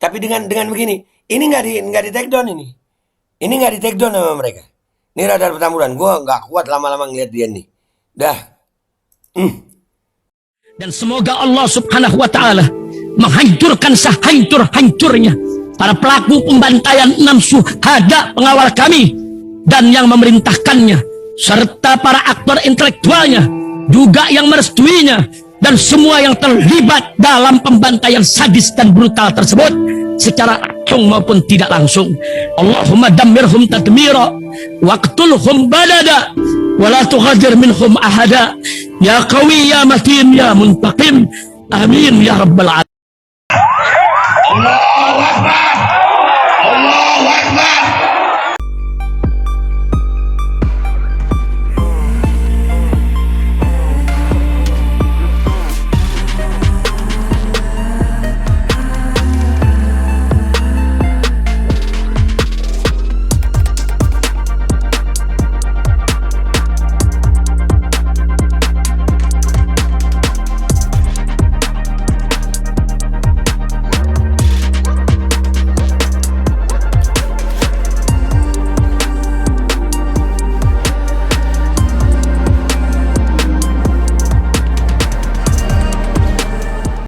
Tapi dengan begini, ini nggak di take down ini. Ini nggak di take down sama mereka. Ini Radar Petamburan. Gue nggak kuat lama-lama ngeliat dia nih. Dah. Dan semoga Allah Subhanahu wa Ta'ala menghancurkan sehancur-hancurnya para pelaku pembantaian 6 syuhada pengawal kami dan yang memerintahkannya, serta para aktor intelektualnya juga yang merestuinya, dan semua yang terlibat dalam pembantaian sadis dan brutal tersebut secara langsung maupun tidak langsung. Allahumma dammirhum tadmira waqtulhum badada wala tughadir minhum ahada ya qawi ya matin ya muntaqim amin ya rabbal alamin. Allahu Akbar, Allahu Akbar.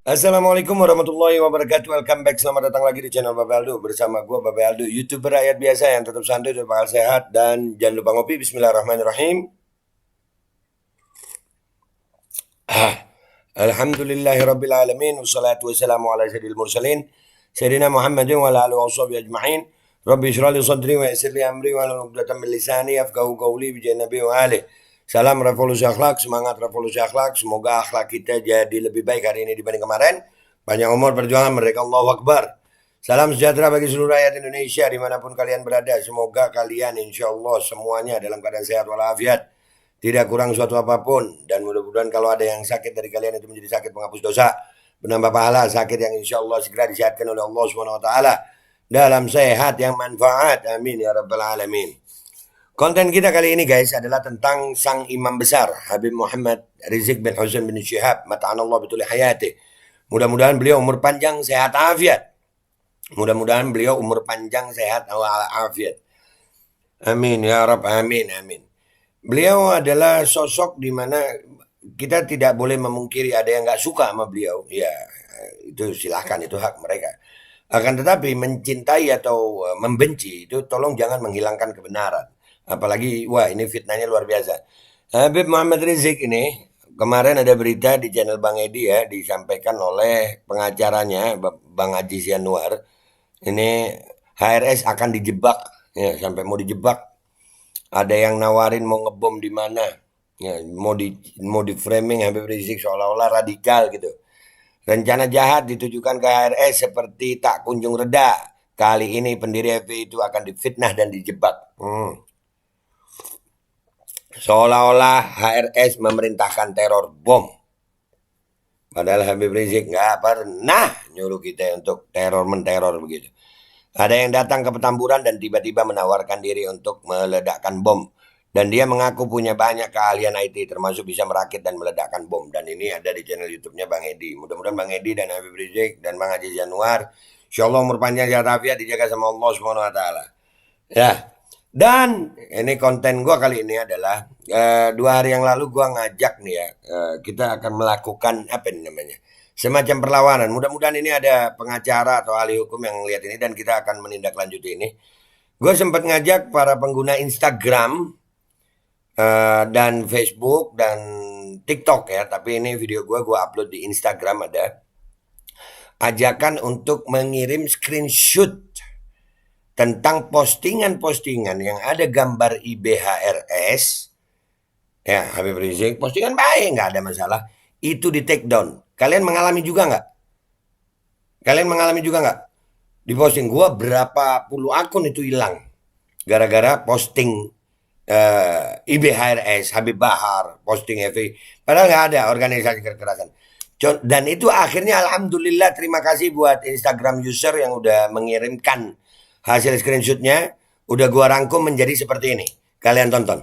Assalamualaikum warahmatullahi wabarakatuh. Welcome back. Selamat datang lagi di channel Babe Aldo. Bersama gue Babe Aldo, YouTuber rakyat biasa yang tetap santai dan bakal sehat. Dan jangan lupa ngopi. Bismillahirrahmanirrahim. Alhamdulillahirrabbilalamin. Wassalatu wassalamu ala sayyidil mursalin Sayyidina Muhammadin wa ala alihi wa sahbihi ajma'in. Rabbi syrah li sadri wa yassir li amri wa hlul 'uqdatam min lisani yafqahu qawli bi nabi wa alihi. Salam revolusi akhlak, semangat revolusi akhlak. Semoga akhlak kita jadi lebih baik hari ini dibanding kemarin. Panjang umur perjuangan mereka, Allahu Akbar. Salam sejahtera bagi seluruh rakyat Indonesia dimanapun kalian berada. Semoga kalian insya Allah semuanya dalam keadaan sehat walafiat, tidak kurang suatu apapun. Dan mudah-mudahan kalau ada yang sakit dari kalian itu menjadi sakit penghapus dosa, penambah pahala, sakit yang insya Allah segera disehatkan oleh Allah SWT dalam sehat yang manfaat. Amin ya rabbal alamin. Konten kita kali ini guys adalah tentang sang imam besar Habib Muhammad Rizik bin Husain bin Syihab mata'anallah bituli hayati. Mudah-mudahan beliau umur panjang sehat afiat. Mudah-mudahan beliau umur panjang sehat afiat. Amin ya Rabb, amin amin. Beliau adalah sosok di mana kita tidak boleh memungkiri ada yang nggak suka sama beliau. Ya itu silahkan, itu hak mereka. Akan tetapi mencintai atau membenci itu tolong jangan menghilangkan kebenaran. Apalagi, wah ini fitnahnya luar biasa. Habib Muhammad Rizik ini, kemarin ada berita di channel Bang Edi ya, disampaikan oleh pengacaranya, Bang Haji Sianuar. Ini HRS akan dijebak, ya sampai mau dijebak. Ada yang nawarin mau ngebom di mana, ya, mau di framing Habib Rizik seolah-olah radikal gitu. Rencana jahat ditujukan ke HRS seperti tak kunjung reda. Kali ini pendiri FPI itu akan difitnah dan dijebak. Seolah-olah HRS memerintahkan teror bom. Padahal Habib Rizik nggak pernah nyuruh kita untuk menteror begitu. Ada yang datang ke Petamburan dan tiba-tiba menawarkan diri untuk meledakkan bom. Dan dia mengaku punya banyak keahlian IT, termasuk bisa merakit dan meledakkan bom. Dan ini ada di channel YouTube-nya Bang Edi. Mudah-mudahan Bang Edi dan Habib Rizik dan Bang Haji Sianuar, insya Allah umur panjang sehat afiat dijaga sama Allah SWT. Ya. Dan ini konten gue kali ini adalah 2 hari yang lalu gue ngajak nih ya, kita akan melakukan apa ini namanya, semacam perlawanan. Mudah-mudahan ini ada pengacara atau ahli hukum yang lihat ini dan kita akan menindaklanjuti ini. Gue sempat ngajak para pengguna Instagram dan Facebook dan TikTok ya, tapi ini video gue upload di Instagram. Ada ajakan untuk mengirim screenshot tentang postingan-postingan yang ada gambar IBHRS, ya Habib Rizik, postingan baik, nggak ada masalah, itu di take down. Kalian mengalami juga nggak? Di posting gua berapa puluh akun itu hilang gara-gara posting IBHRS, Habib Bahar, posting FPI, padahal nggak ada organisasi kekerasan. Dan itu akhirnya alhamdulillah, terima kasih buat Instagram user yang udah mengirimkan hasil screenshotnya, udah gua rangkum menjadi seperti ini. Kalian tonton.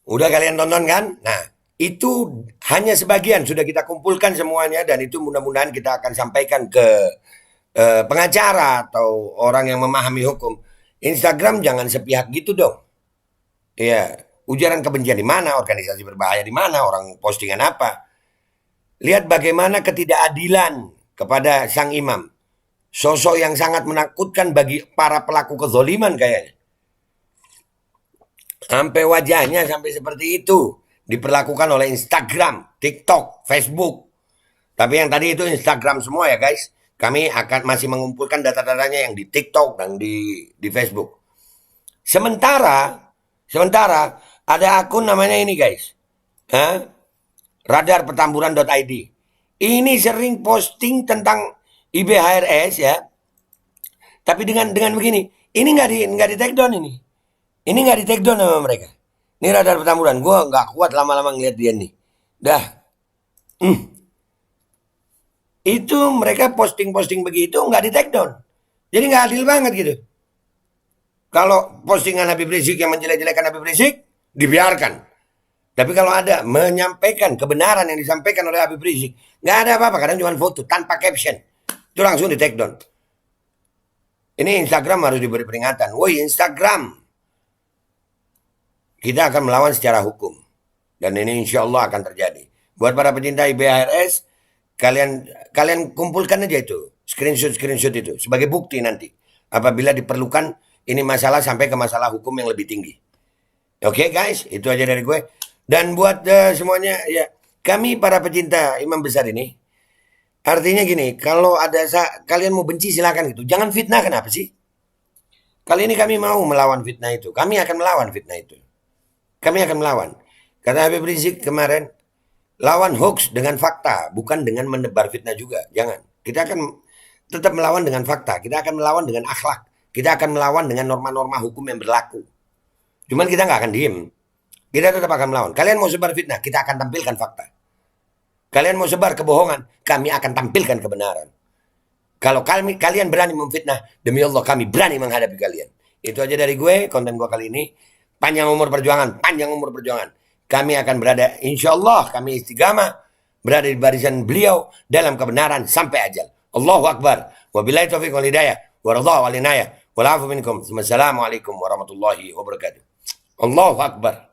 Udah kalian tonton kan? Nah, itu hanya sebagian sudah kita kumpulkan semuanya dan itu mudah-mudahan kita akan sampaikan ke pengacara atau orang yang memahami hukum. Instagram jangan sepihak gitu dong. Ya, ujaran kebencian di mana, organisasi berbahaya di mana, orang postingan apa. Lihat bagaimana ketidakadilan kepada sang imam. Sosok yang sangat menakutkan bagi para pelaku kezoliman kayaknya. Sampai wajahnya sampai seperti itu diperlakukan oleh Instagram, TikTok, Facebook. Tapi yang tadi itu Instagram semua ya guys. Kami akan masih mengumpulkan data-datanya yang di TikTok dan di Facebook. Sementara ada akun namanya ini guys. Radarpetamburan.id. Ini sering posting tentang IBHRS ya. Tapi dengan begini, ini nggak di take down ini. Ini nggak di take down sama mereka. Ini Radar Petamburan. Gue nggak kuat lama-lama ngeliat dia nih. Dah. Itu mereka posting-posting begitu nggak di take down. Jadi nggak adil banget gitu. Kalau postingan Habib Rizik yang menjelek-jelekan Habib Rizik dibiarkan. Tapi kalau ada menyampaikan kebenaran yang disampaikan oleh Habib Rizik, nggak ada apa-apa. Kadang cuma foto tanpa caption. Itu langsung di take down. Ini Instagram harus diberi peringatan. Woi Instagram. Kita akan melawan secara hukum. Dan ini insya Allah akan terjadi. Buat para pecinta IBHRS, kalian kumpulkan aja itu. Screenshot itu. Sebagai bukti nanti. Apabila diperlukan ini masalah sampai ke masalah hukum yang lebih tinggi. Oke guys, itu aja dari gue. Dan buat semuanya, ya kami para pecinta imam besar ini, artinya gini, kalau ada kalian mau benci silakan gitu. Jangan fitnah, kenapa sih? Kali ini kami mau melawan fitnah itu. Kami akan melawan fitnah itu. Kami akan melawan. Karena Habib Rizik kemarin lawan hoax dengan fakta, bukan dengan menebar fitnah juga. Jangan. Kita akan tetap melawan dengan fakta. Kita akan melawan dengan akhlak. Kita akan melawan dengan norma-norma hukum yang berlaku. Cuman kita nggak akan diem. Kita tetap akan melawan. Kalian mau sebar fitnah, kita akan tampilkan fakta. Kalian mau sebar kebohongan, kami akan tampilkan kebenaran. Kalau kalian berani memfitnah, demi Allah kami berani menghadapi kalian. Itu aja dari gue, konten gue kali ini. Panjang umur perjuangan, panjang umur perjuangan. Kami akan berada, insya Allah kami istiqamah, berada di barisan beliau dalam kebenaran sampai ajal. Allahu Akbar. Wabillahi taufiq wal hidayah, waradha wal inayah, wal afu minkum. Assalamualaikum warahmatullahi wabarakatuh. Allahu Akbar.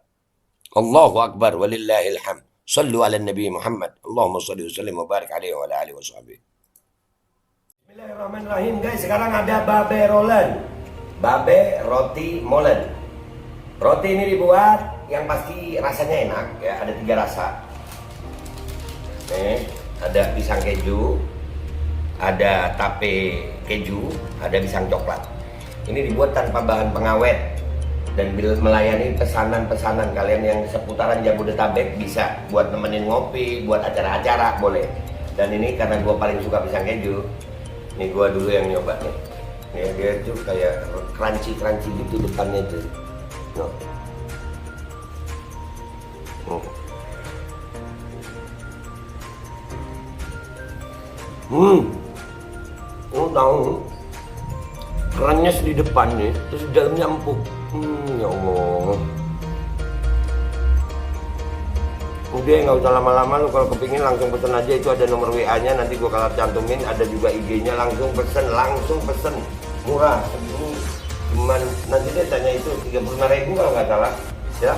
Allahu Akbar, walillahil hamd. Sallu ala Nabi Muhammad. Allahumma salli wa sallim wa barik alaihi wa ala alihi wa sahbihi. Bismillahirrahmanirrahim guys, sekarang ada babe rolen. Babe roti molen. Roti ini dibuat yang pasti rasanya enak ya, ada 3 rasa. Ada pisang keju, ada tape keju, ada pisang coklat. Ini dibuat tanpa bahan pengawet dan melayani pesanan-pesanan kalian yang seputaran Jabodetabek, bisa buat nemenin ngopi, buat acara-acara boleh. Dan ini karena gue paling suka pisang keju, ini gue dulu yang nyoba nih. Ya, dia tuh kayak crunchy gitu depannya tuh. No. Tahu kerannya di depan nih, terus di dalamnya empuk. Ya Allah. Udah nggak usah lama-lama, lu kalau kepingin langsung pesen aja, itu ada nomor WA-nya, nanti gua kalau cantumin, ada juga IG-nya, langsung pesen, murah. Cuman nanti dia tanya itu 35.000 kalau nggak salah ya.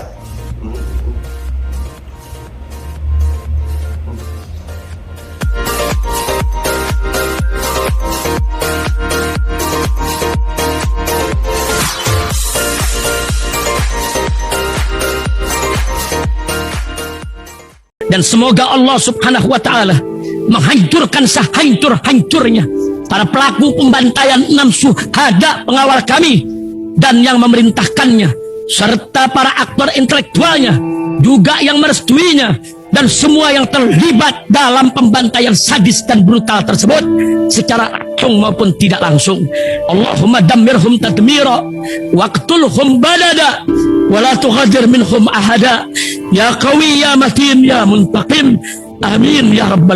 Dan semoga Allah subhanahu wa ta'ala menghancurkan sehancur-hancurnya para pelaku pembantaian 6 syuhada pengawal kami dan yang memerintahkannya, serta para aktor intelektualnya juga yang merestuinya, dan semua yang terlibat dalam pembantaian sadis dan brutal tersebut secara langsung maupun tidak langsung. Allahumma dammirhum tadmira waqtulhum badada wala tughadir minhum ahada ya qawi ya matin ya muntaqim. Amin ya rabbal